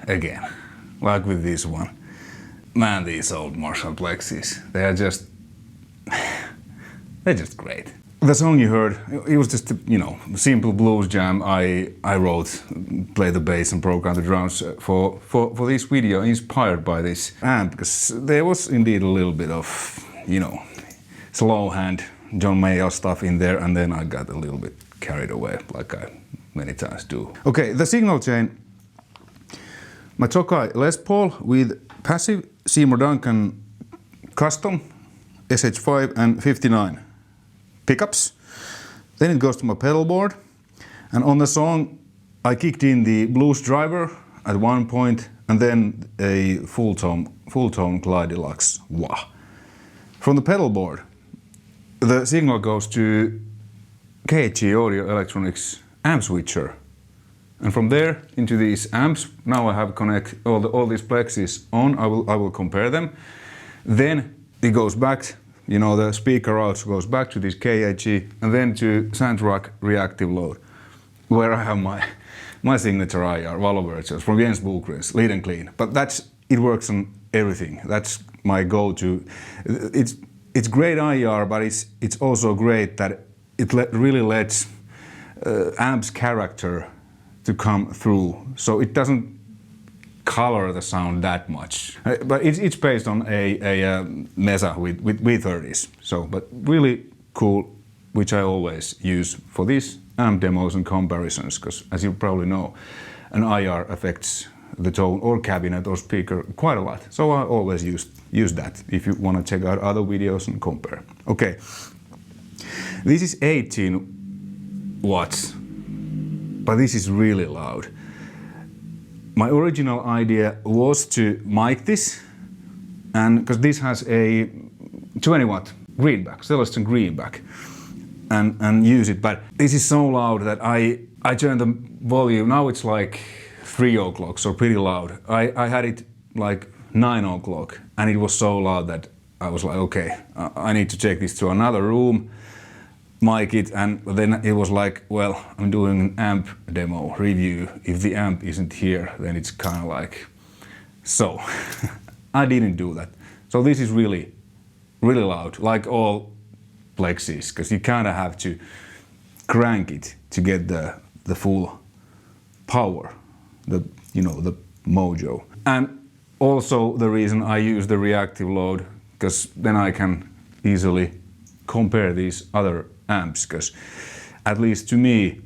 again, like with this one. Man, these old Marshall Plexis, they're just great. The song you heard, it was just a, simple blues jam. I wrote, played the bass and programmed the drums for this video, inspired by this amp, because there was indeed a little bit of, slow hand John Mayall stuff in there, and then I got a little bit carried away, like I many times do. Okay, the signal chain. My Tokai Les Paul with passive Seymour Duncan custom SH5 and 59 pickups. Then it goes to my pedal board, and on the song I kicked in the blues driver at one point, and then a full tone Glide Deluxe wah. From the pedal board, the signal goes to KHG Audio Electronics amp switcher, and from there into these amps. Now I have connect all these plexis on. I will compare them. Then it goes back. The speaker out goes back to this KHG and then to Sandrock reactive load, where I have my signature IR Valovirta from Jens Buchren's Lead and Clean. But it works on everything. That's my go-to. It's great IR, but it's also great that it really lets amp's character to come through, so it doesn't color the sound that much. But it's based on a Mesa with V30s. So, but really cool, which I always use for these amp demos and comparisons, because as you probably know, an IR affects the tone or cabinet or speaker quite a lot. So I always use that if you want to check out other videos and compare. Okay, this is 18 watts, but this is really loud. My original idea was to mic this, and because this has a 20 watt greenback, Celestion greenback, and use it. But this is so loud that I turned the volume. Now it's like 3 o'clock, so pretty loud. I had it like 9 o'clock, and it was so loud that I was like, okay, I need to take this to another room, mic it, and then it was like, well, I'm doing an amp demo review. If the amp isn't here, then it's kind of like, so I didn't do that. So this is really, really loud, like all plexis, because you kind of have to crank it to get the full power, the mojo. And also the reason I use the reactive load, because then I can easily compare these other amps, because at least to me,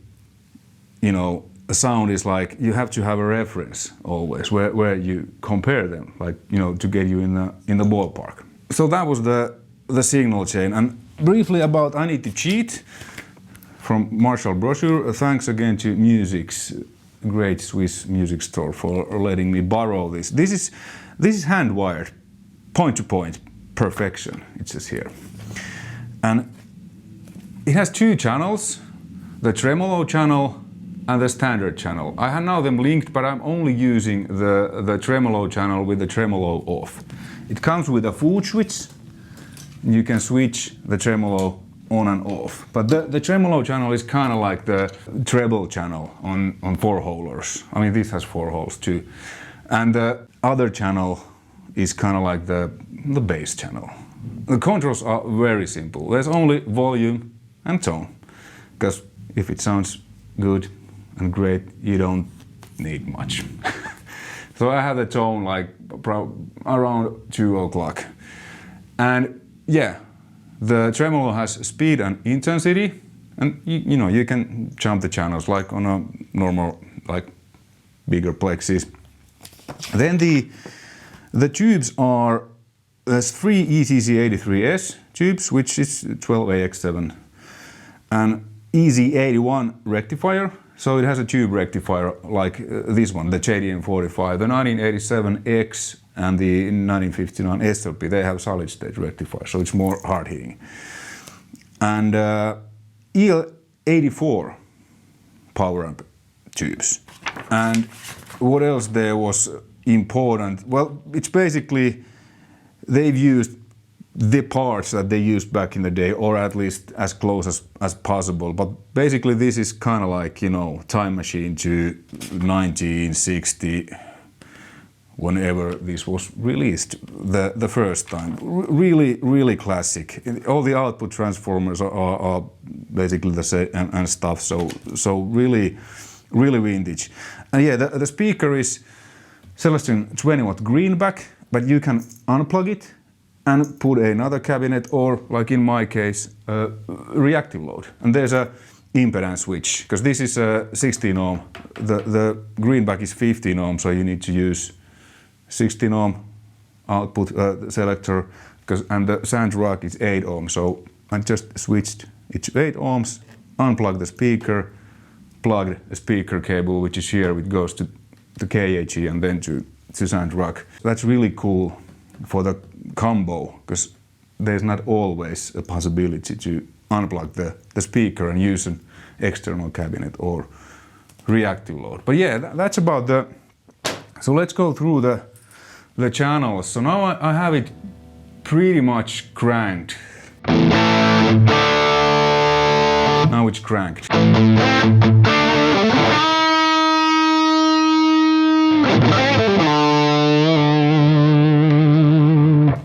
a sound is like you have to have a reference always where you compare them, like to get you in the ballpark. So that was the signal chain. And briefly about I Need to Cheat from Marshall brochure. Thanks again to Music's great Swiss music store for letting me borrow this. This is hand wired, point to point perfection. It says here, and it has 2 channels, the tremolo channel and the standard channel. I have now them linked, but I'm only using the tremolo channel with the tremolo off. It comes with a foot switch. You can switch the tremolo on and off. But the tremolo channel is kind of like the treble channel on 4-holers. I mean, this has 4 holes too. And the other channel is kind of like the bass channel. The controls are very simple. There's only volume and tone, because if it sounds good and great, you don't need much. So I have the tone like around 2 o'clock. And yeah, the tremolo has speed and intensity, and you can jump the channels like on a normal, like bigger plexis. Then the tubes are, there's 3 ECC83S tubes, which is 12AX7, and EZ81 rectifier. So it has a tube rectifier like this one, the JTM45, the 1987X and the 1959 SLP. They have solid state rectifier, so it's more hard hitting. And EL84 power amp tubes. And what else there was important? Well, it's basically they've used the parts that they used back in the day, or at least as close as possible. But basically this is kind of like, Time Machine to 1960 whenever this was released the first time. Really classic. All the output transformers are basically the same and stuff. So really vintage. And yeah, the speaker is Celestion 20-watt greenback, but you can unplug it and put another cabinet, or like in my case, reactive load. And there's a impedance switch, because this is a 16 ohm. The greenback is 15 ohm, so you need to use 16 ohm output selector, and the sand rack is 8 ohm. So I just switched it to 8 ohms, unplugged the speaker, plugged a speaker cable, which is here, which goes to the KHE and then to sand rack. That's really cool for the combo, because there's not always a possibility to unplug the speaker and use an external cabinet or reactive load. But yeah, that's about the... So let's go through the channels. So now I have it pretty much cranked. Now it's cranked.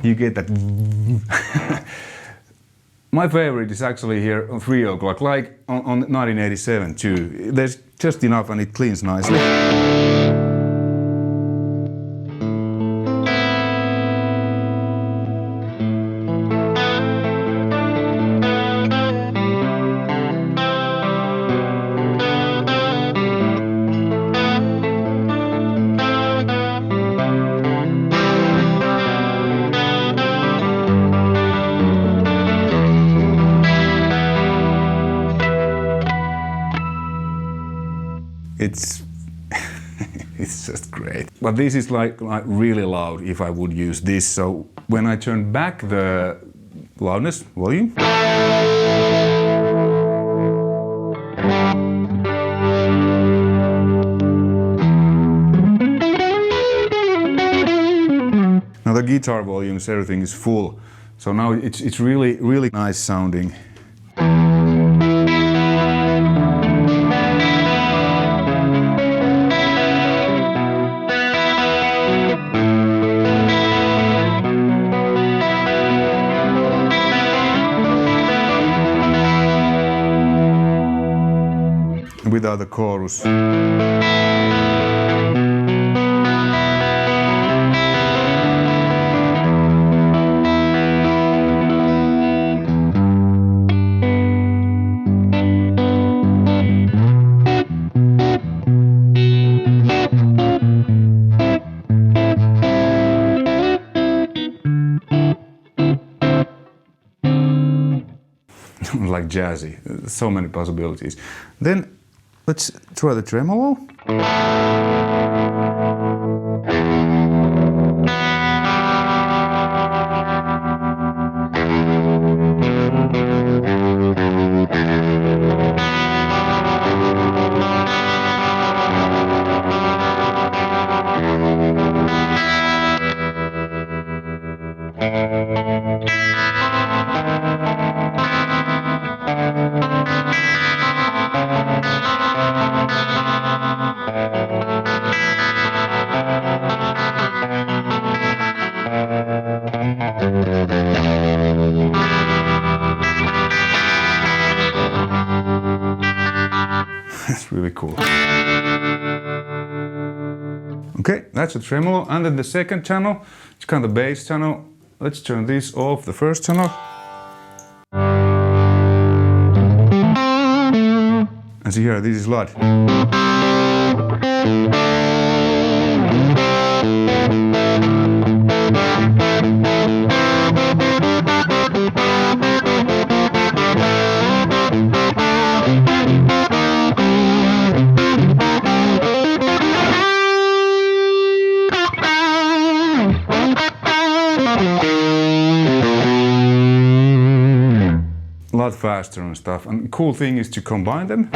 You get that. My favorite is actually here on 3 o'clock, like on 1987 too. There's just enough and it cleans nicely. It's just great. But this is like really loud if I would use this. So when I turn back the loudness volume, now the guitar volumes, everything is full. So now it's really nice sounding. Without the chorus. Like jazzy, so many possibilities. Then let's try the tremolo. That's really cool. Okay, that's a tremolo. And then the second channel, it's kind of the bass channel. Let's turn this off, the first channel. And see here, this is loud. A lot faster and stuff, and the cool thing is to combine them.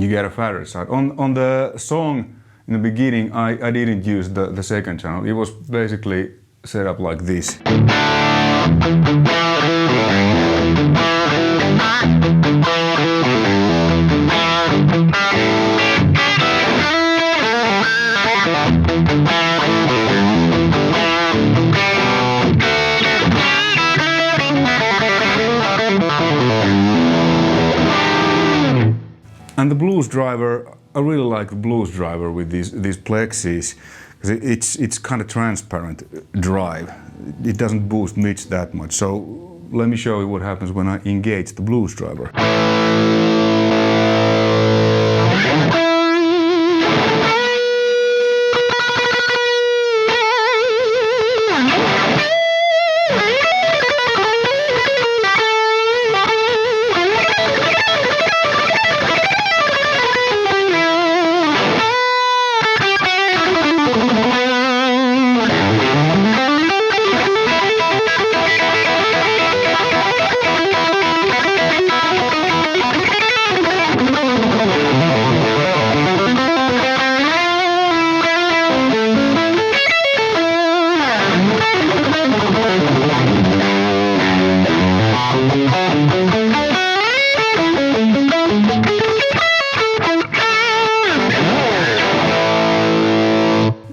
you get a fatter sound. On the song in the beginning, I didn't use the second channel. It was basically set up like this. And the blues driver, I really like the blues driver with these plexis, because it's kind of transparent drive. It doesn't boost mitch that much. So let me show you what happens when I engage the blues driver.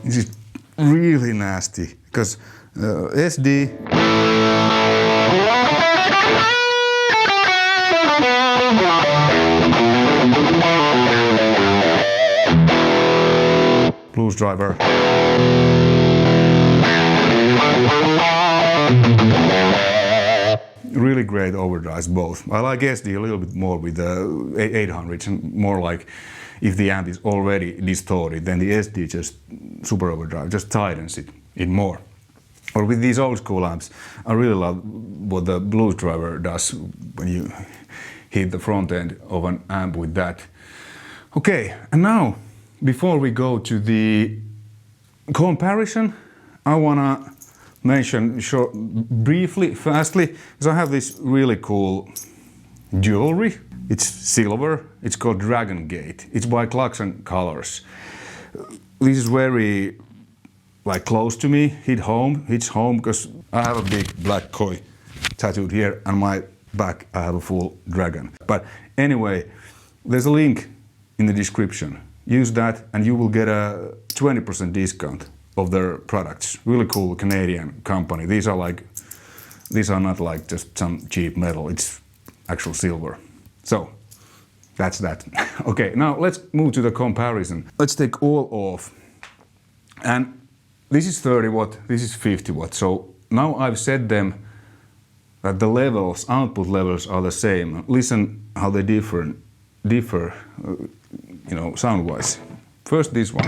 This is really nasty because SD blues driver. Really great overdrives both. I like SD a little bit more with the 800s, and more like if the amp is already distorted, then the SD just super overdrive, just tightens it more. Or with these old school amps, I really love what the blues driver does when you hit the front end of an amp with that. Okay, and now, before we go to the comparison, I wanna mention briefly, fastly, because I have this really cool jewelry. It's silver. It's called Dragon Gate. It's by Clarkson Colors. This is very close to me. Hits home because I have a big black koi tattooed here, and my back I have a full dragon. But anyway, there's a link in the description. Use that, and you will get a 20% discount of their products. Really cool Canadian company. These are not like just some cheap metal. It's actual silver. So that's that. Okay, now let's move to the comparison. Let's take all off. And this is 30 watt, this is 50 watt. So now I've set them that the levels, output levels are the same. Listen how they differ, sound-wise. First this one.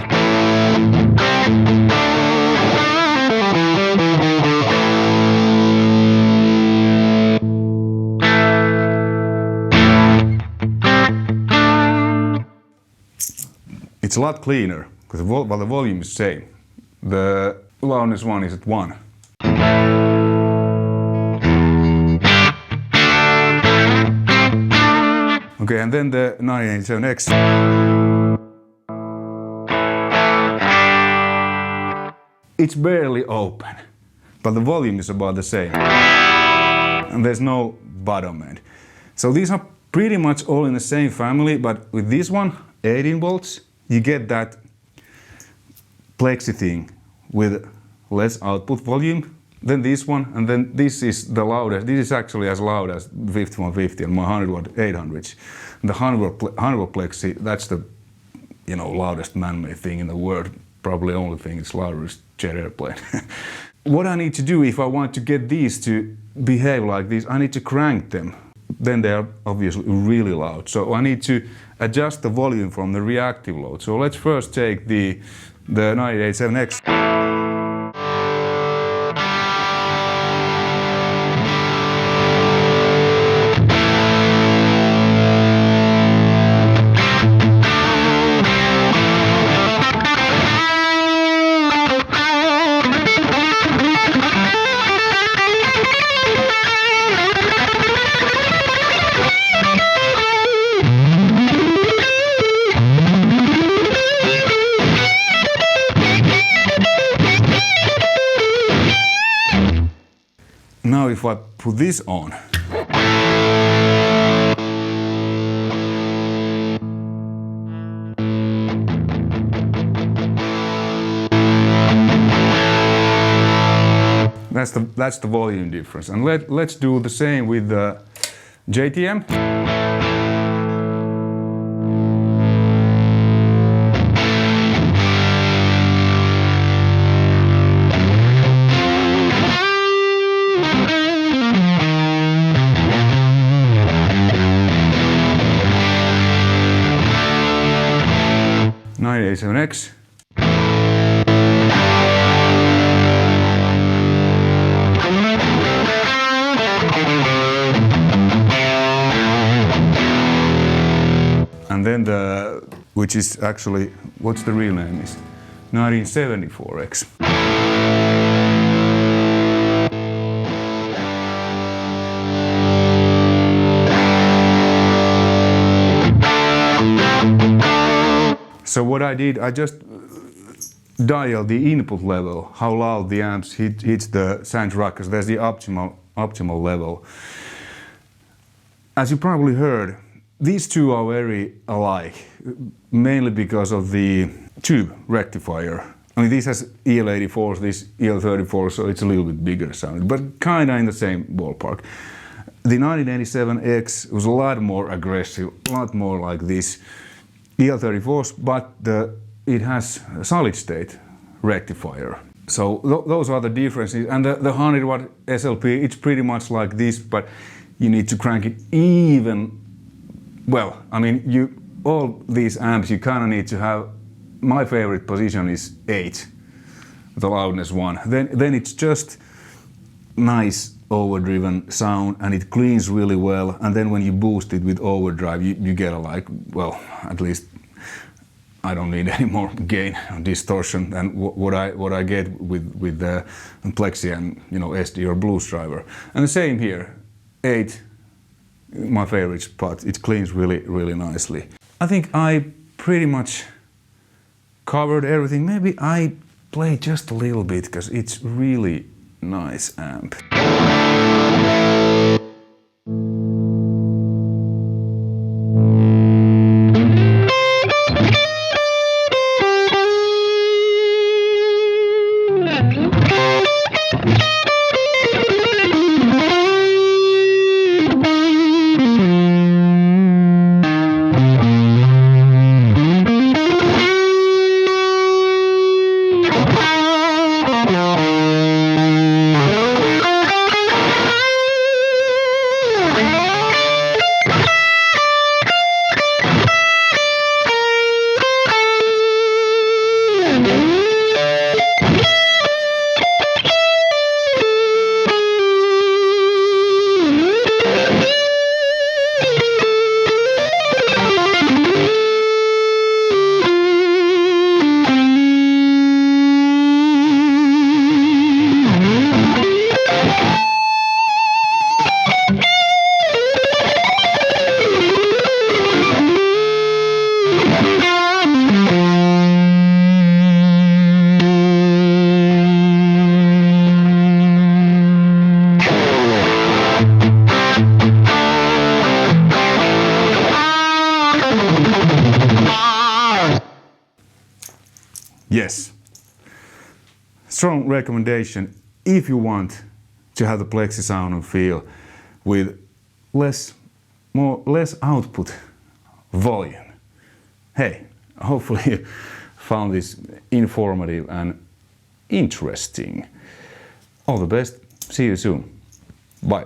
It's a lot cleaner, because the volume is the same. The loudness one is at 1. Okay, and then the 987X. It's barely open, but the volume is about the same. And there's no bottom end. So these are pretty much all in the same family, but with this one, 18 volts, you get that plexi thing with less output volume than this one, and then this is the loudest. This is actually as loud as 5150 and my 100 watt 800s. The 100 watt plexi, that's the loudest man-made thing in the world. Probably the only thing that's louder is jet airplane. What I need to do if I want to get these to behave like this, I need to crank them. Then they are obviously really loud. So I need to adjust the volume from the reactive load. So let's first take the 987X. if I put this on. That's the volume difference. And let's do the same with the JTM. .987X. And then which is actually, what's the real name is? 1974X. So what I did, I just dialed the input level, how loud the amps hits the sound rack, because there's the optimal level. As you probably heard, these two are very alike, mainly because of the tube rectifier. I mean, this has EL84, this EL34, so it's a little bit bigger sound, but kind of in the same ballpark. The 1987X was a lot more aggressive, a lot more like this EL34s, but it has a solid state rectifier. So those are the differences. And the 100 watt SLP, it's pretty much like this, but you need to crank it even. Well, I mean, all these amps, you kind of need to have, my favorite position is 8, the loudness one. Then it's just nice overdriven sound, and it cleans really well. And then when you boost it with overdrive, you get a well, at least I don't need any more gain and distortion than what I get with the Plexi and SD or Blues driver. And the same here, 8. My favorite spot. It cleans really, really nicely. I think I pretty much covered everything. Maybe I play just a little bit because it's really nice amp. Yes, strong recommendation if you want to have the Plexi sound and feel with less output volume. Hey, hopefully you found this informative and interesting. All the best. See you soon. Bye.